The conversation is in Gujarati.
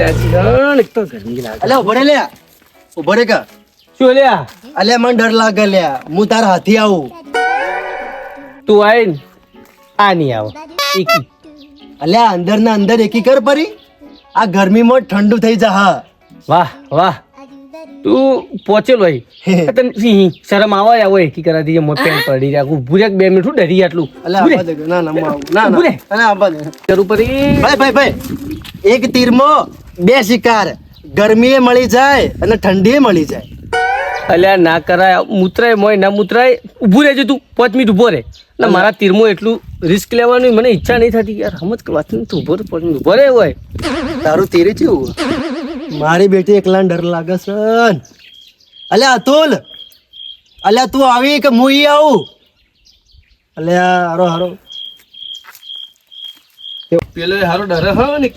યાર એક તો ગરમી લાગે. અલ્યા ઉભો રે લ્યા, ઉભો રે કા. શું લ્યા અલ્યા મને ડર લાગે લ્યા, હું તારા હાથી આવું. તું આય ને આ નહીં આવો એકી. અલ્યા અંદર ના અંદર એકી કર પરી, આ ગરમીમાં ઠંડુ થઈ જા. હા વાહ વાહ તું પહોંચેલો હોય તને શરમ આવે આવો એકી કરાતી છે મોત પેન પડી રહ્યા ઉભું રે 2 મિનિટ શું ડરી આટલું અલ્યા ઉભું રે. આવા દે. ના ના હું આવું. ના ઉભું રે. ના અલ્યા આવા દે. કરું પરી ભાઈ એક તીરમાં 2 શિકાર, ગરમીએ મળી જાય અને ઠંડીએ મળી જાય. અલ્યા ના કરાય મૂતરાય મોય ના મૂતરાય ઊભું રહેજો તું 5 મિનિટ ઊભો રહે ના મારા તીરમાં એટલું રિસ્ક લેવાનું મને ઈચ્છા નહીં થતી યાર સમજ કે વાત તું ઊભો રહે 5 મિનિટ ઊભો રહે હોય તારું તીર કેવું? મારી બેટી એકલા ડર લાગે છે. અલ્યા અતુલ, અલ્યા તું આવી કે હું ઈ આવું? અલ્યા હારો હારો પેલો હારો ડરે હા ને